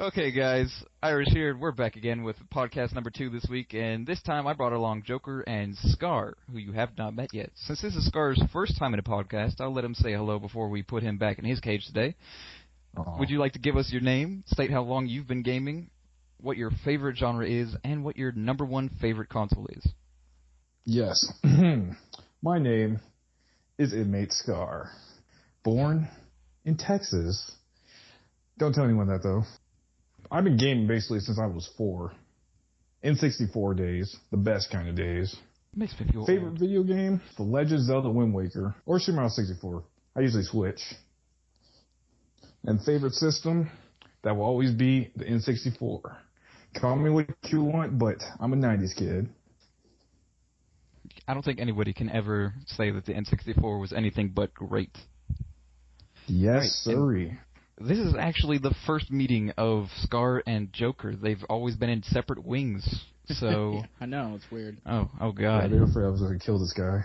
Okay, guys, Irish here. We're back again with podcast number 2 this week, and this time I brought along Joker and Scar, who you have not met yet. Since this is Scar's first time in a podcast, I'll let him say hello before we put him back in his cage today. Aww. Would you like to give us your name, state how long you've been gaming, what your favorite genre is, and what your number 1 favorite console is? Yes. My name is Inmate Scar. Born in Texas. Don't tell anyone that, though. I've been gaming basically since I was 4. N64 days, the best kind of days. Makes me feel Favorite old. video game? The Legend of Zelda Wind Waker, or Super Mario 64. I usually switch. And favorite system? That will always be the N64. Call me what you want, but I'm a 90s kid. I don't think anybody can ever say that the N64 was anything but great. Yes, sirree. This is actually the first meeting of Scar and Joker. They've always been in separate wings, so... Yeah, I know, it's weird. Oh God. Yeah, I'd be afraid I was going to kill this guy.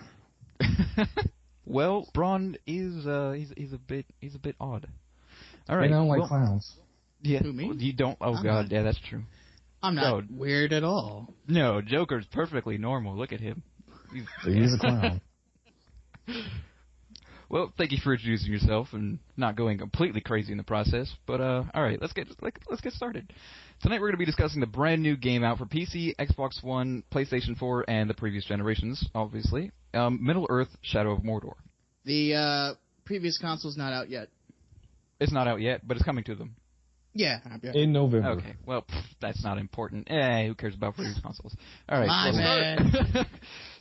Well, Braun is, he's a bit odd. All right. And I don't like clowns. Yeah. Who, me? You don't? Oh, I'm God, not. yeah, that's true. I'm not weird at all. No, Joker's perfectly normal. Look at him. He's a clown. Well, thank you for introducing yourself and not going completely crazy in the process. But all right, let's get started. Tonight we're going to be discussing the brand new game out for PC, Xbox One, PlayStation 4, and the previous generations, obviously. Middle-earth: Shadow of Mordor. The previous console's not out yet. It's not out yet, but it's coming to them. Yeah. In November. Okay, well, that's not important. Who cares about previous consoles? All right. My man.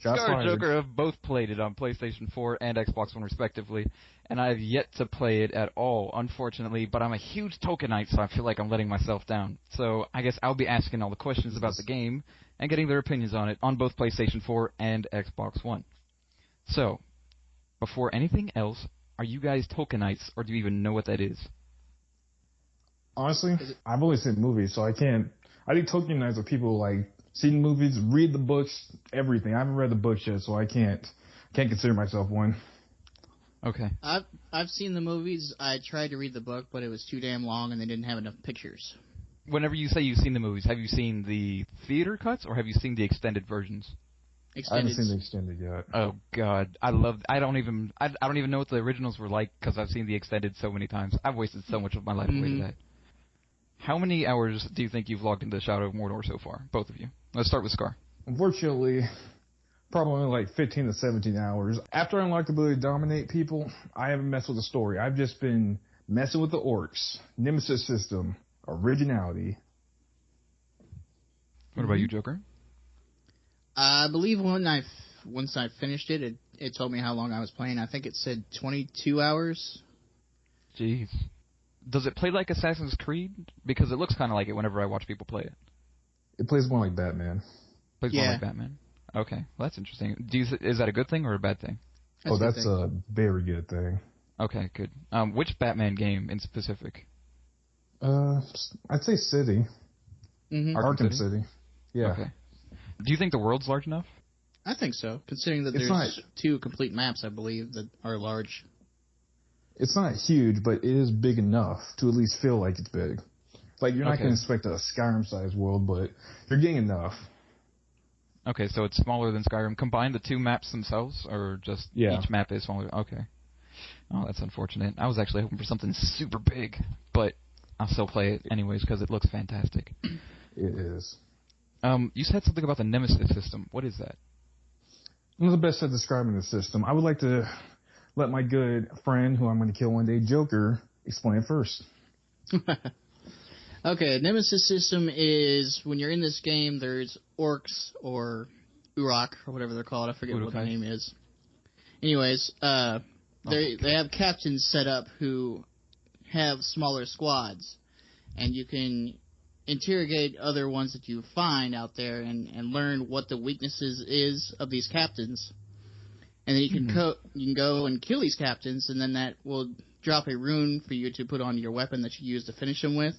Scar and Joker have both played it on PlayStation 4 and Xbox One, respectively, and I've yet to play it at all, unfortunately, but I'm a huge Tolkienite, so I feel like I'm letting myself down. So I guess I'll be asking all the questions about the game and getting their opinions on it on both PlayStation 4 and Xbox One. So, before anything else, are you guys Tolkienites, or do you even know what that is? Honestly, I've only seen movies, so I can't. I think Tolkienites are people like see the movies, read the books, everything. I haven't read the books yet, so I can't consider myself one. Okay. I've seen the movies. I tried to read the book, but it was too damn long, and they didn't have enough pictures. Whenever you say you've seen the movies, have you seen the theater cuts, or have you seen the extended versions? Extended. I haven't seen the extended yet. Oh God, I don't even know what the originals were like because I've seen the extended so many times. I've wasted so much of my life away to that. How many hours do you think you've logged into Shadow of Mordor so far, both of you? Let's start with Scar. Unfortunately, probably only like 15 to 17 hours. After I unlocked the ability to dominate people, I haven't messed with the story. I've just been messing with the orcs, Nemesis System, originality. What about you, Joker? I believe once I finished it told me how long I was playing. I think it said 22 hours. Jeez. Does it play like Assassin's Creed? Because it looks kind of like it whenever I watch people play it. It plays more like Batman. Plays more like Batman. Okay, well that's interesting. Is that a good thing or a bad thing? That's a very good thing. Okay, good. Which Batman game in specific? I'd say City. Mm-hmm. Arkham City. Yeah. Okay. Do you think the world's large enough? I think so, considering that there's 2 complete maps, I believe, that are large. It's not huge, but it is big enough to at least feel like it's big. Like, you're not going to expect a Skyrim-sized world, but you're getting enough. Okay, so it's smaller than Skyrim. Combine the 2 maps themselves, or just each map is smaller? Okay. Oh, that's unfortunate. I was actually hoping for something super big, but I'll still play it anyways because it looks fantastic. It is. You said something about the Nemesis System. What is that? One of the best at describing the system. I would like to let my good friend, who I'm going to kill one day, Joker, explain first. Okay, Nemesis System is, when you're in this game, there's orcs, or Uruk, or whatever they're called. I forget what the name is. Anyways, they have captains set up who have smaller squads, and you can interrogate other ones that you find out there and learn what the weaknesses is of these captains. And then you can go and kill these captains, and then that will drop a rune for you to put on your weapon that you use to finish them with.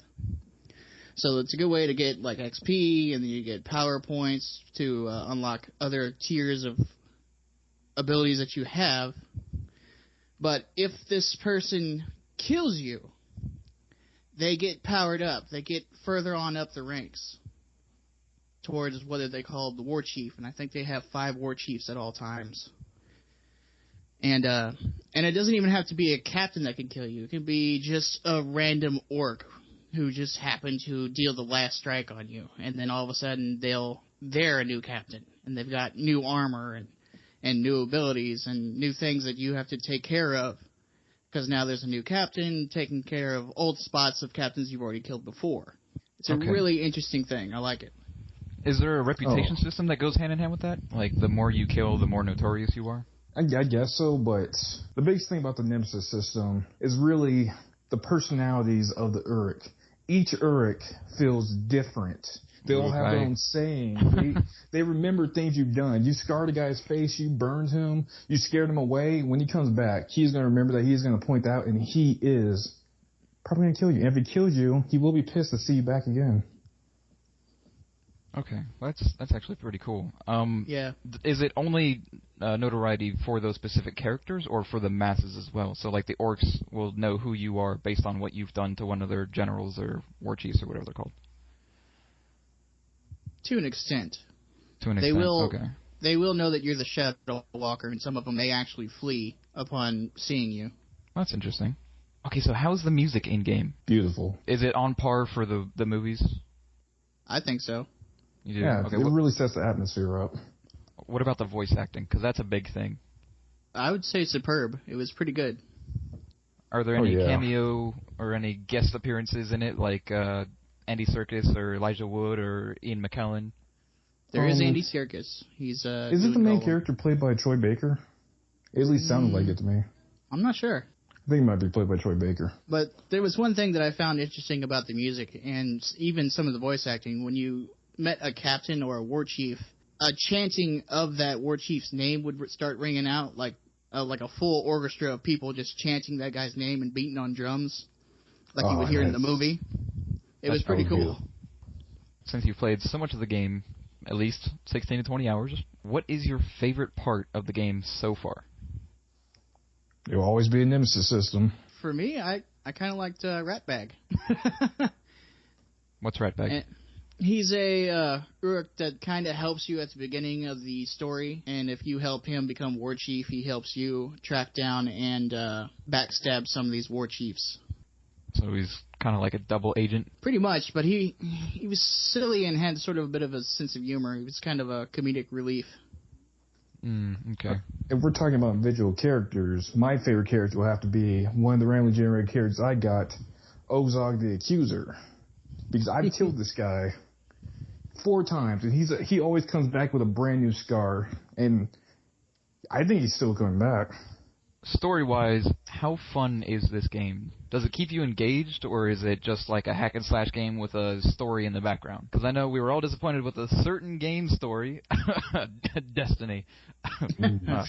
So it's a good way to get like XP, and then you get power points to unlock other tiers of abilities that you have. But if this person kills you, they get powered up. They get further on up the ranks towards what they call the war chief, and I think they have 5 war chiefs at all times. And it doesn't even have to be a captain that can kill you. It can be just a random orc who just happened to deal the last strike on you, and then all of a sudden they're a new captain, and they've got new armor and new abilities and new things that you have to take care of, because now there's a new captain taking care of old spots of captains you've already killed before. It's a really interesting thing. I like it. Is there a reputation system that goes hand in hand with that? Like, the more you kill, the more notorious you are? I guess so, but the biggest thing about the Nemesis system is really the personalities of the Uruk. Each Uruk feels different. They all have their own saying. They remember things you've done. You scarred a guy's face, you burned him, you scared him away. When he comes back, he's going to remember that, he's going to point out, and he is probably going to kill you. And if he kills you, he will be pissed to see you back again. Okay, that's actually pretty cool. Yeah. Is it only notoriety for those specific characters, or for the masses as well? So, like, the orcs will know who you are based on what you've done to one of their generals or war chiefs or whatever they're called? To an extent. To an extent, okay. They will know that you're the Shadow Walker, and some of them, they actually flee upon seeing you. That's interesting. Okay, so how's the music in-game? Beautiful. Is it on par for the movies? I think so. You do? Yeah, okay, it really sets the atmosphere up. What about the voice acting? Because that's a big thing. I would say superb. It was pretty good. Are there any cameo or any guest appearances in it, like Andy Serkis or Elijah Wood or Ian McKellen? There is Andy Serkis. He's Isn't the main character played by Troy Baker? It at least sounded like it to me. I'm not sure. I think it might be played by Troy Baker. But there was one thing that I found interesting about the music and even some of the voice acting. When you met a captain or a war chief, a chanting of that war chief's name would start ringing out like a full orchestra of people just chanting that guy's name and beating on drums like you would hear in the movie. It was pretty cool. Since you've played so much of the game, at least 16 to 20 hours, what is your favorite part of the game so far? It will always be a Nemesis System. For me, I kind of liked Ratbag. What's Ratbag? He's a Uruk that kind of helps you at the beginning of the story, and if you help him become war chief, he helps you track down and backstab some of these war chiefs. So he's kind of like a double agent? Pretty much, but he was silly and had sort of a bit of a sense of humor. He was kind of a comedic relief. Okay. If we're talking about visual characters, my favorite character will have to be one of the randomly generated characters I got, Ozog the Accuser. Because I've killed this guy 4 times, and he always comes back with a brand new scar, and I think he's still coming back. Story-wise, how fun is this game? Does it keep you engaged, or is it just like a hack-and-slash game with a story in the background? Because I know we were all disappointed with a certain game story, Destiny.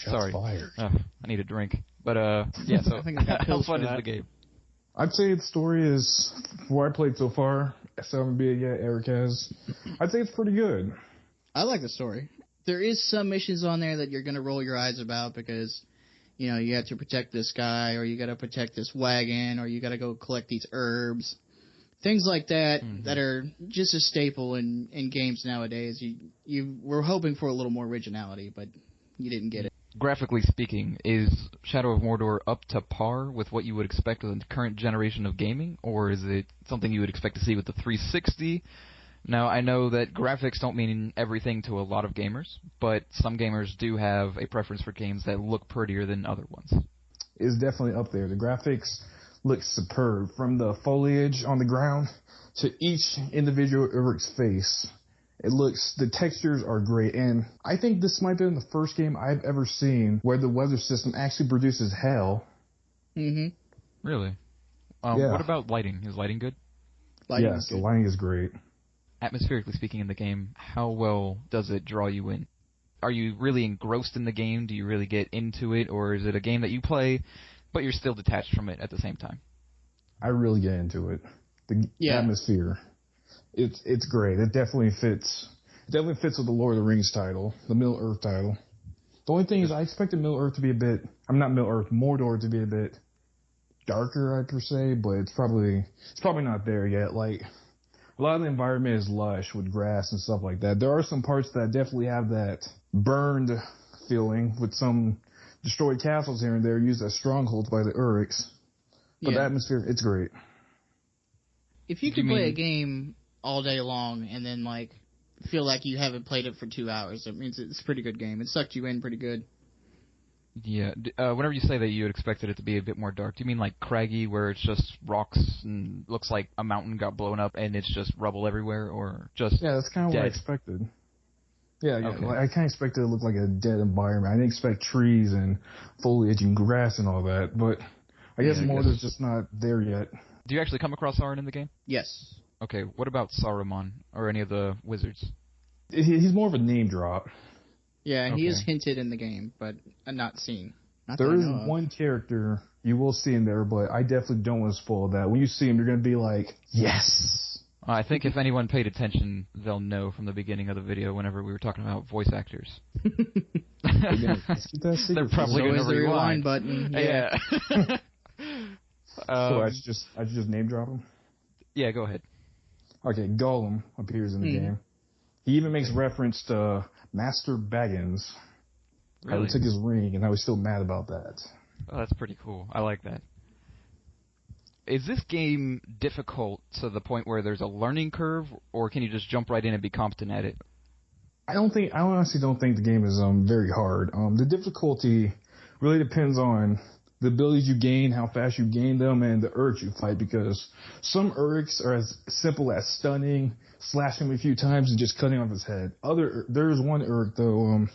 Sorry. I need a drink. But, yeah, so how fun is the game? I'd say the story is, from what I played so far, Eric has, I'd say it's pretty good. I like the story. There is some missions on there that you're going to roll your eyes about because, you know, you have to protect this guy, or you got to protect this wagon, or you got to go collect these herbs. Things like that that are just a staple in games nowadays. You were hoping for a little more originality, but you didn't get it. Graphically speaking, is Shadow of Mordor up to par with what you would expect with the current generation of gaming, or is it something you would expect to see with the 360? Now, I know that graphics don't mean everything to a lot of gamers, but some gamers do have a preference for games that look prettier than other ones. It's definitely up there. The graphics look superb, from the foliage on the ground to each individual Uruk's face. The textures are great, and I think this might be the first game I've ever seen where the weather system actually produces hell. Mm-hmm. Really? Yeah. What about lighting? Is lighting good? Yes, the lighting is great. Atmospherically speaking in the game, how well does it draw you in? Are you really engrossed in the game? Do you really get into it? Or is it a game that you play, but you're still detached from it at the same time? I really get into it. The atmosphere. It's great. It definitely fits. It definitely fits with the Lord of the Rings title, the Middle-earth title. The only thing is I expected Mordor to be a bit darker, per se, but it's probably not there yet. Like, a lot of the environment is lush with grass and stuff like that. There are some parts that definitely have that burned feeling with some destroyed castles here and there used as strongholds by the Uruks. But the atmosphere, it's great. If you can play a game all day long and then, like, feel like you haven't played it for 2 hours, it means it's a pretty good game. It sucked you in pretty good. Yeah. Whenever you say that you had expected it to be a bit more dark, do you mean like craggy, where it's just rocks and looks like a mountain got blown up and it's just rubble everywhere, or just Yeah, that's kind of what I expected. Yeah, okay. Like, I kind of expected it to look like a dead environment. I didn't expect trees and foliage and grass and all that, but I guess Mordor's just not there yet. Do you actually come across Sauron in the game? Yes. Okay, what about Saruman, or any of the wizards? He's more of a name drop. Yeah, he is hinted in the game, but not seen. There is one character you will see in there, but I definitely don't want to spoil that. When you see him, you're going to be like, yes! I think if anyone paid attention, they'll know from the beginning of the video whenever we were talking about voice actors. They're probably going to rewind. Rewind button. Yeah. So I should just name drop him? Yeah, go ahead. Okay, Gollum appears in the game. He even makes reference to Master Baggins. Really? How he took his ring, and I was still mad about that. Oh, that's pretty cool. I like that. Is this game difficult to the point where there's a learning curve, or can you just jump right in and be competent at it? I honestly don't think the game is very hard. The difficulty really depends on the abilities you gain, how fast you gain them, and the Uruks you fight, because some Uruks are as simple as stunning, slashing him a few times, and just cutting off his head. There's one Uruk, though,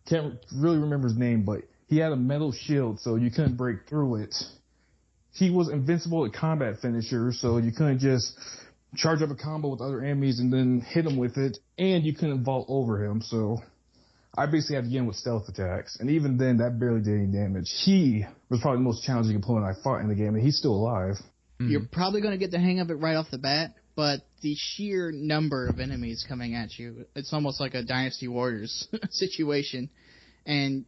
can't really remember his name, but he had a metal shield, so you couldn't break through it. He was invincible at combat finishers, so you couldn't just charge up a combo with other enemies and then hit him with it, and you couldn't vault over him, so I basically had to get him with stealth attacks, and even then, that barely did any damage. He was probably the most challenging opponent I fought in the game, and he's still alive. You're probably going to get the hang of it right off the bat, but the sheer number of enemies coming at you, it's almost like a Dynasty Warriors situation, and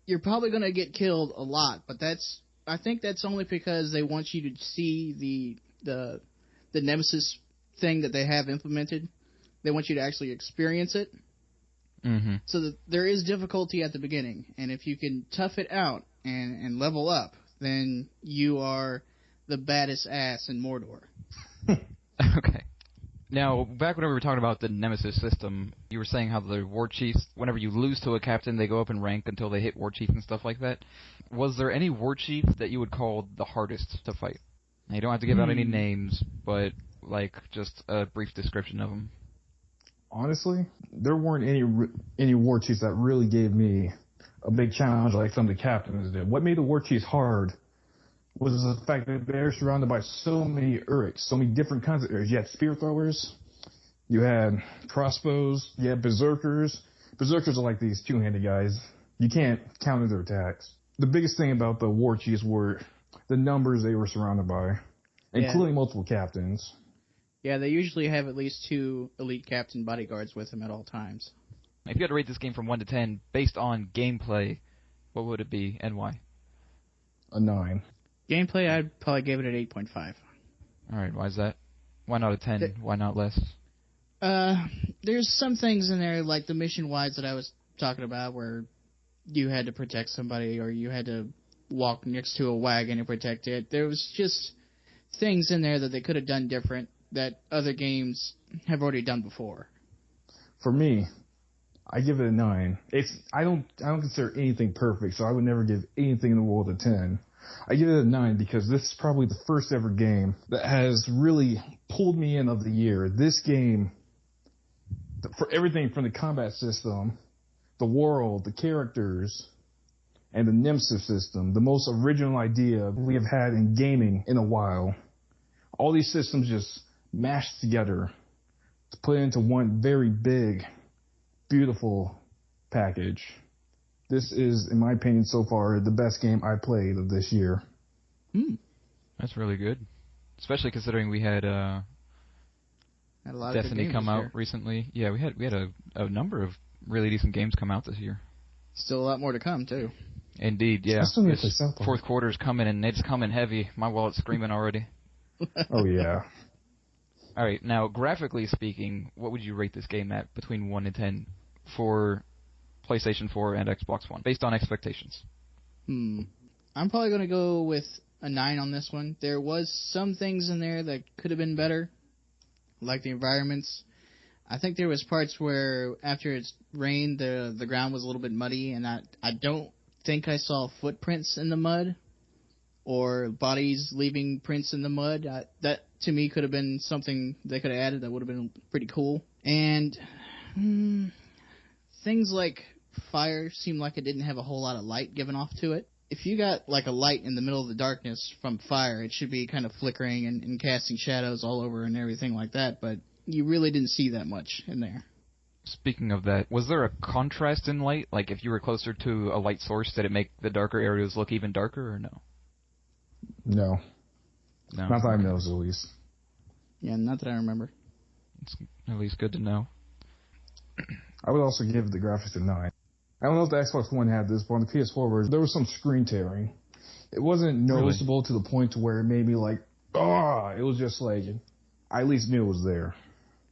you're probably going to get killed a lot, but I think that's only because they want you to see the Nemesis thing that they have implemented. They want you to actually experience it. Mm-hmm. So that there is difficulty at the beginning, and if you can tough it out and level up, then you are the baddest ass in Mordor. Okay. Now, back when we were talking about the Nemesis system, you were saying how the war chiefs, whenever you lose to a captain, they go up in rank until they hit war chief and stuff like that. Was there any war chief that you would call the hardest to fight? Now, you don't have to give out any names, but like just a brief description of them. Honestly, there weren't any war chiefs that really gave me a big challenge like some of the captains did. What made the war chiefs hard was the fact that they're surrounded by so many Uruks, so many different kinds of Uruks. You had spear throwers, you had crossbows, you had berserkers. Berserkers are like these two-handed guys. You can't counter their attacks. The biggest thing about the war chiefs were the numbers they were surrounded by, including multiple captains. Yeah, they usually have at least 2 elite captain bodyguards with them at all times. If you had to rate this game from 1 to 10 based on gameplay, what would it be and why? A 9. Gameplay, I'd probably give it an 8.5. All right, why is that? Why not a 10? Why not less? There's some things in there, like the mission-wise that I was talking about, where you had to protect somebody or you had to walk next to a wagon and protect it. There was just things in there that they could have done different that other games have already done before. For me, I give it a 9. I don't consider anything perfect, so I would never give anything in the world a 10. I give it a 9 because this is probably the first ever game that has really pulled me in of the year. This game, for everything from the combat system, the world, the characters, and the Nemesis system, the most original idea we have had in gaming in a while. All these systems just mashed together to put into one very big, beautiful package. This is, in my opinion, so far, the best game I played of this year. That's really good. Especially considering we had a lot Destiny of come out recently. Yeah, we had a number of really decent games come out this year. Still a lot more to come, too. Indeed, yeah. I still need to play South Park. Fourth quarter's coming, and it's coming heavy. My wallet's screaming already. Oh, yeah. All right, now, graphically speaking, what would you rate this game at between 1 and 10 for PlayStation 4 and Xbox One, based on expectations? I'm probably going to go with a 9 on this one. There was some things in there that could have been better, like the environments. I think there was parts where after it's rained, the ground was a little bit muddy, and I don't think I saw footprints in the mud or bodies leaving prints in the mud. That, to me, could have been something they could have added that would have been pretty cool. And things like fire seemed like it didn't have a whole lot of light given off to it. If you got like a light in the middle of the darkness from fire, it should be kind of flickering and casting shadows all over and everything like that, but you really didn't see that much in there. Speaking of that, was there a contrast in light? Like, if you were closer to a light source, did it make the darker areas look even darker, or no? No. No. Not that I know, at least. Yeah, not that I remember. It's at least good to know. I would also give the graphics a 9. I don't know if the Xbox One had this, but on the PS4 version, there was some screen tearing. It wasn't noticeable to the point to where it made me like, it was just like, I at least knew it was there.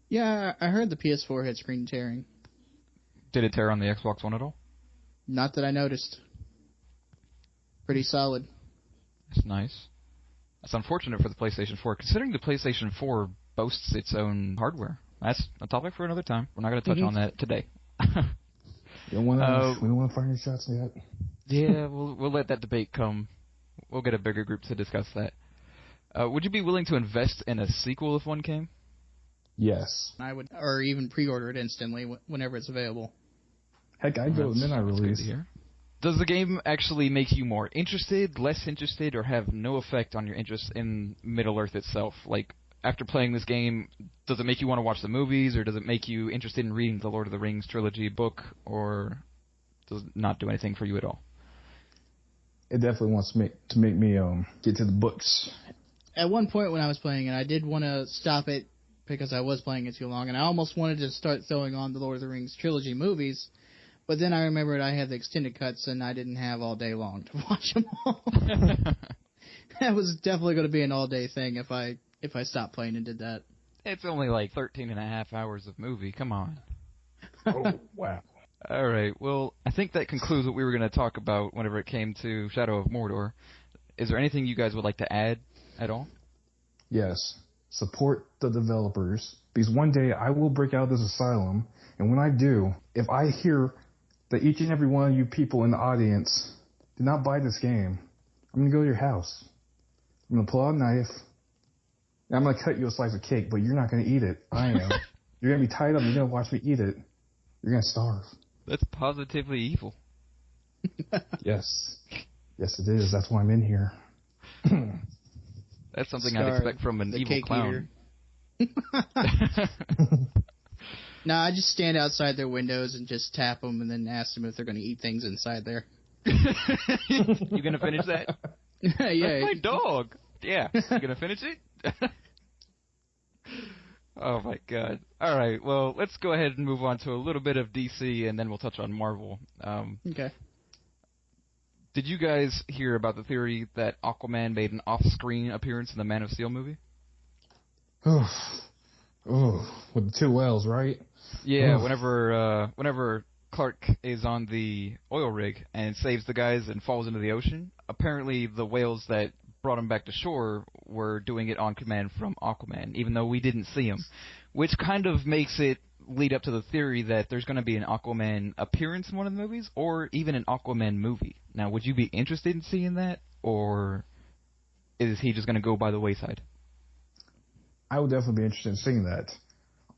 Yeah, I heard the PS4 had screen tearing. Did it tear on the Xbox One at all? Not that I noticed. Pretty solid. That's nice. That's unfortunate for the PlayStation 4, considering the PlayStation 4 boasts its own hardware. That's a topic for another time. We're not going to touch on that today. We don't want to fire any shots yet. Yeah, we'll let that debate come. We'll get a bigger group to discuss that. Would you be willing to invest in a sequel if one came? Yes. I would, or even pre-order it instantly whenever it's available. Heck, I'd go with midnight release. Does the game actually make you more interested, less interested, or have no effect on your interest in Middle-earth itself? Like, after playing this game, does it make you want to watch the movies, or does it make you interested in reading the Lord of the Rings trilogy book, or does it not do anything for you at all? It definitely wants to make me get to the books. At one point when I was playing it, I did want to stop it because I was playing it too long, and I almost wanted to start throwing on the Lord of the Rings trilogy movies, but then I remembered I had the extended cuts, and I didn't have all day long to watch them all. That was definitely going to be an all-day thing if I stopped playing and did that. It's only like 13 and a half hours of movie. Come on. Oh, wow. All right. Well, I think that concludes what we were going to talk about whenever it came to Shadow of Mordor. Is there anything you guys would like to add at all? Yes. Support the developers, because one day I will break out of this asylum, and when I do, if I hear that each and every one of you people in the audience did not buy this game, I'm going to go to your house. I'm going to pull out a knife, and I'm going to cut you a slice of cake, but you're not going to eat it. I am. You're going to be tied up, you're going to watch me eat it. You're going to starve. That's positively evil. Yes. Yes, it is. That's why I'm in here. That's something I'd expect from an evil clown. No, I just stand outside their windows and just tap them and then ask them if they're going to eat things inside there. You going to finish that? Yeah. That's my dog. Yeah. You going to finish it? Oh, my God. All right. Well, let's go ahead and move on to a little bit of DC, and then we'll touch on Marvel. Okay. Did you guys hear about the theory that Aquaman made an off-screen appearance in the Man of Steel movie? With the two L's, right? Yeah, whenever Clark is on the oil rig and saves the guys and falls into the ocean, apparently the whales that brought him back to shore were doing it on command from Aquaman, even though we didn't see him, which kind of makes it lead up to the theory that there's going to be an Aquaman appearance in one of the movies, or even an Aquaman movie. Now, would you be interested in seeing that, or is he just going to go by the wayside? I would definitely be interested in seeing that.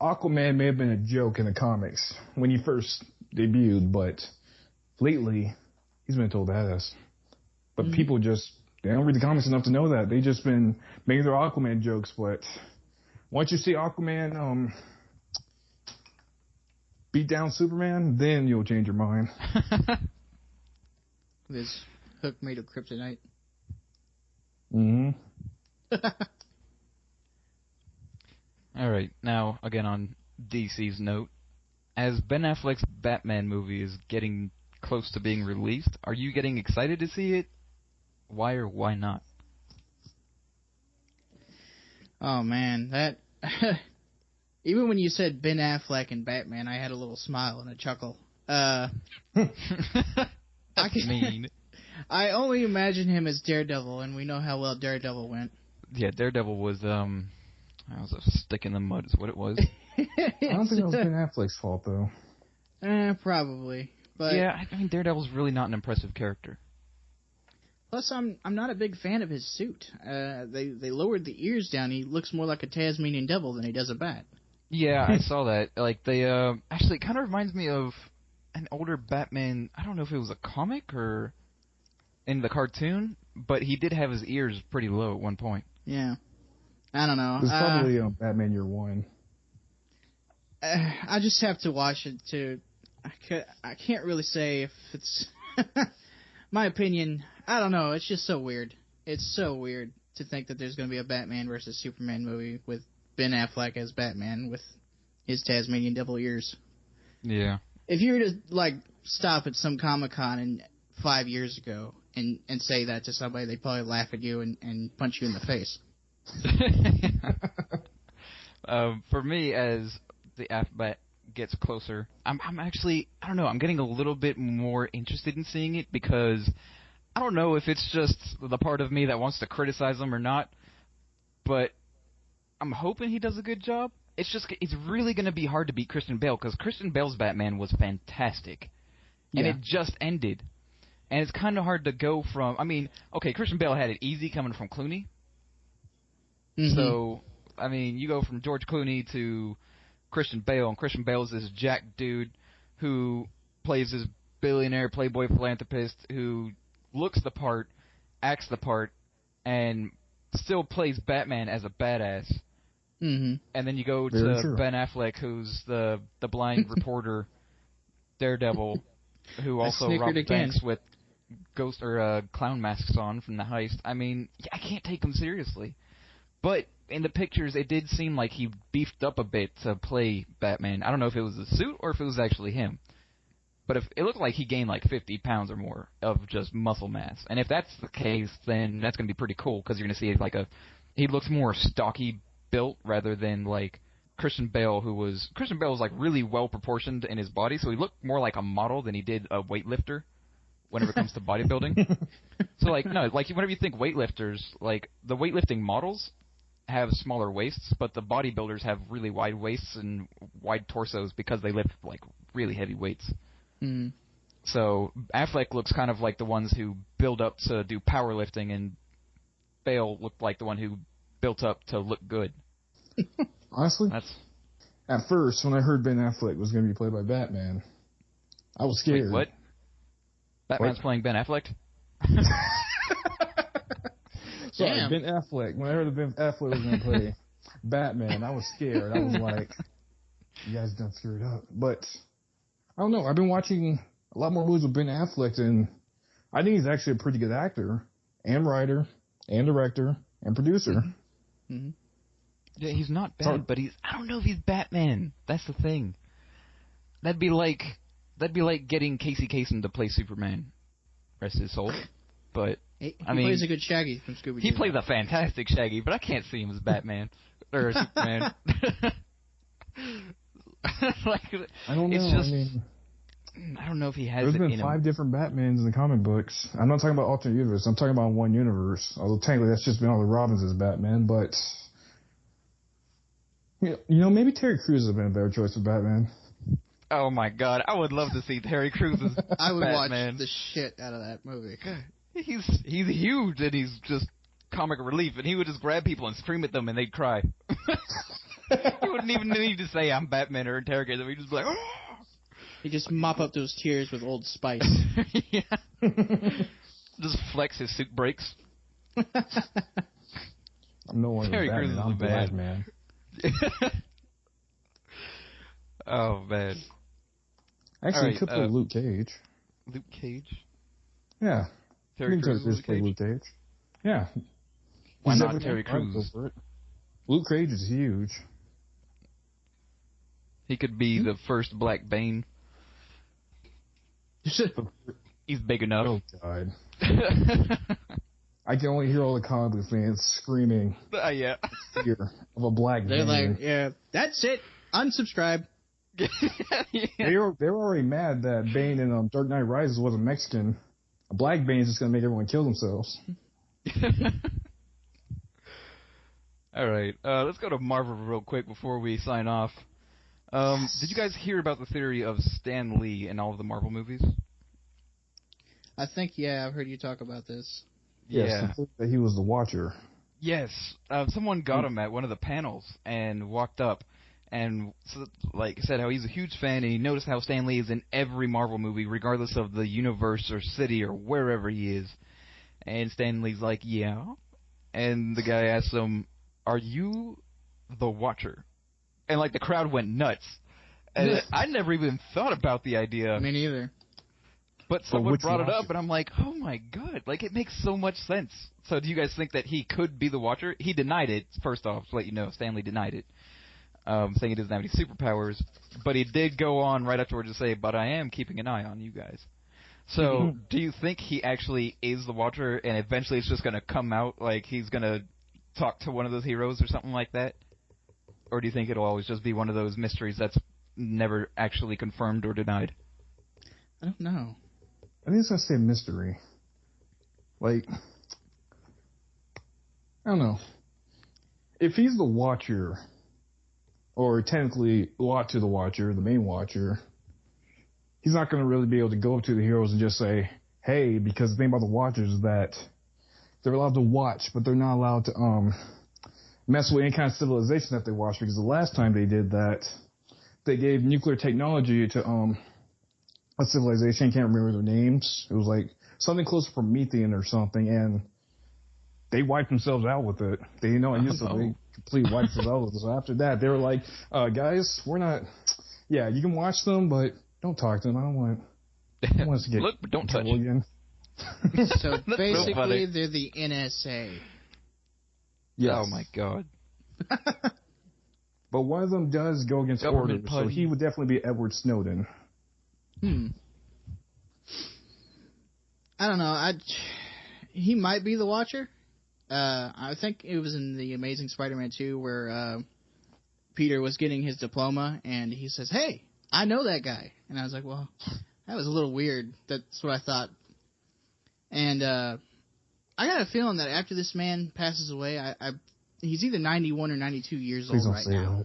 Aquaman may have been a joke in the comics when he first debuted, but lately, he's been told badass. But people they don't read the comics enough to know that. They just been making their Aquaman jokes, but once you see Aquaman beat down Superman, then you'll change your mind. This hook made of kryptonite. Mm-hmm. All right, now, again on DC's note, as Ben Affleck's Batman movie is getting close to being released. Are you getting excited to see it? Why or why not? Oh man, that even when you said Ben Affleck and Batman, I had a little smile and a chuckle. That's mean. I only imagine him as Daredevil, and we know how well Daredevil went. Yeah, Daredevil was I was a stick in the mud is what it was. I don't think it was Ben Affleck's fault though. Probably. But yeah, I mean Daredevil's really not an impressive character. Plus, I'm not a big fan of his suit. They lowered the ears down. He looks more like a Tasmanian devil than he does a bat. Yeah, I saw that. Like they actually it kind of reminds me of an older Batman. I don't know if it was a comic or in the cartoon, but he did have his ears pretty low at one point. Yeah, I don't know. It was probably Batman Year One. I just have to watch it to. I can't really say if it's my opinion. I don't know. It's just so weird. It's so weird to think that there's going to be a Batman versus Superman movie with Ben Affleck as Batman with his Tasmanian devil ears. Yeah. If you were to like stop at some Comic-Con 5 years ago and say that to somebody, they'd probably laugh at you and punch you in the face. For me, as the Affleck gets closer, I'm actually, I don't know, I'm getting a little bit more interested in seeing it because I don't know if it's just the part of me that wants to criticize him or not, but I'm hoping he does a good job. It's really going to be hard to beat Christian Bale because Christian Bale's Batman was fantastic. And it just ended. And it's kind of hard to go from, I mean, okay, Christian Bale had it easy coming from Clooney. Mm-hmm. So, I mean, you go from George Clooney to Christian Bale, and Christian Bale's this jack dude who plays this billionaire playboy philanthropist who looks the part, acts the part, and still plays Batman as a badass. Mm-hmm. And then you go to Ben Affleck, who's the blind reporter, Daredevil, who also robbed banks with ghost or clown masks on from the heist. I mean, I can't take him seriously. But in the pictures, it did seem like he beefed up a bit to play Batman. I don't know if it was the suit or if it was actually him. But if it looked like he gained like 50 pounds or more of just muscle mass. And if that's the case, then that's going to be pretty cool because you're going to see like he looks more stocky built rather than like Christian Bale was like really well proportioned in his body. So he looked more like a model than he did a weightlifter whenever it comes to bodybuilding. So like, no, like whenever you think weightlifters, like the weightlifting models have smaller waists, but the bodybuilders have really wide waists and wide torsos because they lift like really heavy weights. Mm. So Affleck looks kind of like the ones who build up to do powerlifting, and Bale looked like the one who built up to look good. Honestly, at first when I heard Ben Affleck was going to be played by Batman, I was scared. Wait, what? Batman's playing Ben Affleck? Sorry, Damn. Ben Affleck. When I heard that Ben Affleck was going to play Batman, I was scared. I was like, you guys done screwed up. But I don't know. I've been watching a lot more movies with Ben Affleck, and I think he's actually a pretty good actor and writer and director and producer. Mm-hmm. Yeah, he's not bad, but I don't know if he's Batman. That's the thing. That'd be like getting Casey Kasem to play Superman. Rest his soul. But He I mean, plays a good Shaggy from Scooby-Doo. He plays a fantastic Shaggy, but I can't see him as Batman or Superman. Like, I don't know. It's just, I mean, I don't know if he has there's it been in 5 him. different Batmans in the comic books. I'm not talking about alternate universe. I'm talking about one universe. Although technically that's just been all the Robins as Batman, but you know, maybe Terry Crews has been a better choice for Batman. Oh my God, I would love to see Terry Crews as I would Batman. watch the shit out of that movie. He's huge and he's just comic relief, and he would just grab people and scream at them and they'd cry. He wouldn't even need to say I'm Batman or interrogate them. He'd just be like, oh! He just mop up those tears with Old Spice. Yeah. Just flex his suit breaks. I'm no longer Terry Batman. Crews is I'm a bad Batman. Oh man. Actually, he could play Luke Cage. Luke Cage? Yeah. Terry Crews Luke Cage? Yeah. Why not Terry Crews? Luke Cage is huge. He could be the first Black Bane. He's big enough. Oh, God. I can only hear all the comic book fans screaming Yeah. fear of a black They're man. like, yeah, that's it. Unsubscribe. Yeah. They were already mad that Bane in Dark Knight Rises wasn't Mexican. A black Bane is just going to make everyone kill themselves. All right, let's go to Marvel real quick before we sign off. Did you guys hear about the theory of Stan Lee in all of the Marvel movies? I think, yeah, I've heard you talk about this. Yeah. That he was the Watcher. Yes. Someone got him at one of the panels and walked up and said how he's a huge fan and he noticed how Stan Lee is in every Marvel movie, regardless of the universe or city or wherever he is. And Stan Lee's like, yeah. And the guy asked him, are you the Watcher? And the crowd went nuts. And I never even thought about the idea. Me neither. But someone brought it up, and I'm like, oh my god, it makes so much sense. So do you guys think that he could be the Watcher? He denied it, first off, to let you know. Stan Lee denied it, saying he doesn't have any superpowers. But he did go on right afterwards to say, but I am keeping an eye on you guys. So do you think he actually is the Watcher, and eventually it's just going to come out, he's going to talk to one of those heroes or something like that? Or do you think it'll always just be one of those mysteries that's never actually confirmed or denied? I don't know. I think it's going to say mystery. I don't know. If he's the Watcher, or technically Watcher the Watcher, the main Watcher, he's not going to really be able to go up to the heroes and just say, hey, because the thing about the Watchers is that they're allowed to watch, but they're not allowed to mess with any kind of civilization that they watch, because the last time they did that, they gave nuclear technology to a civilization. I can't remember their names. It was something close to Promethean or something, and they wiped themselves out with it. They didn't know it, so they completely wiped themselves out with it. So after that, they were like, guys, we're not... Yeah, you can watch them, but don't talk to them. I don't want us to get... Look, but don't touch. Again. So basically, they're the NSA. Yes. Oh my god. But one of them does go against orders, so he would definitely be Edward Snowden. I don't know. He might be the Watcher. I think it was in the Amazing Spider-Man 2 where Peter was getting his diploma, and he says, hey, I know that guy. And I was like, well, that was a little weird. That's what I thought. And I got a feeling that after this man passes away, he's either 91 or 92 years old right now.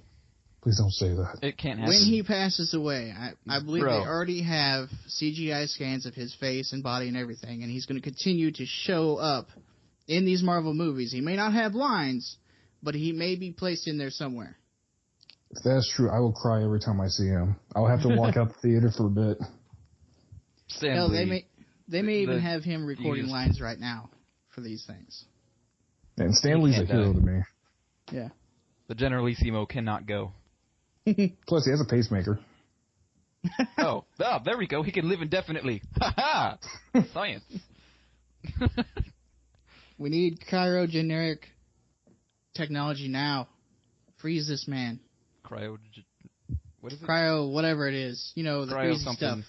Please don't say that. It can't happen. When he passes away, I believe they already have CGI scans of his face and body and everything, and he's going to continue to show up in these Marvel movies. He may not have lines, but he may be placed in there somewhere. If that's true, I will cry every time I see him. I'll have to walk out the theater for a bit. Hell, they may even have him recording lines right now for these things. And Stan Lee's a hero to me. Yeah. The Generalissimo cannot go. Plus, he has a pacemaker. Oh, there we go. He can live indefinitely. Ha ha! Science. We need cryogenic technology now. Freeze this man. What is it? Cryo, whatever it is. You know, the freezing stuff.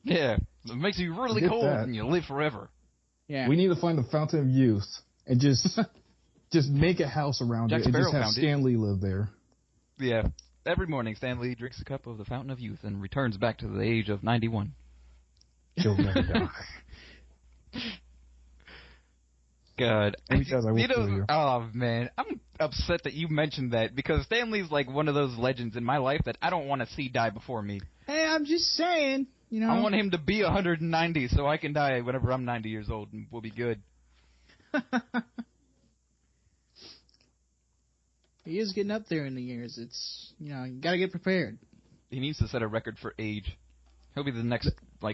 Yeah. It makes you really cold and you live forever. Yeah. We need to find the Fountain of Youth and just make a house around it and just have Stan Lee live there. Yeah. Every morning, Stan Lee drinks a cup of the Fountain of Youth and returns back to the age of 91. He'll never die. God. Oh, man. I'm upset that you mentioned that because Stan Lee's one of those legends in my life that I don't want to see die before me. Hey, I'm just saying, I want him to be 190 so I can die whenever I'm 90 years old and we'll be good. He is getting up there in the years. It's, you got to get prepared. He needs to set a record for age. He'll be the next,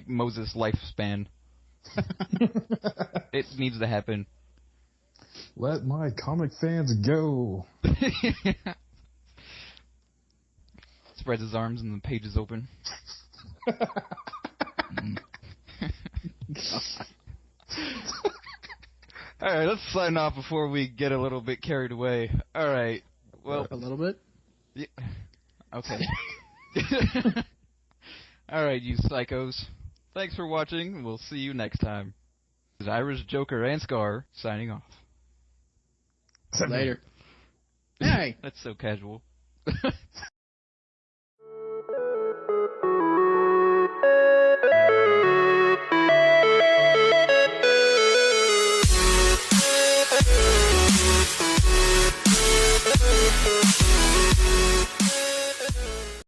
Moses lifespan. It needs to happen. Let my comic fans go. Spreads his arms and the pages open. Alright, let's sign off before we get a little bit carried away. Alright. Well, a little bit? Yeah. Okay. Alright, you psychos. Thanks for watching. We'll see you next time. This is Irish Joker and Scar signing off. Later. Hey. That's so casual.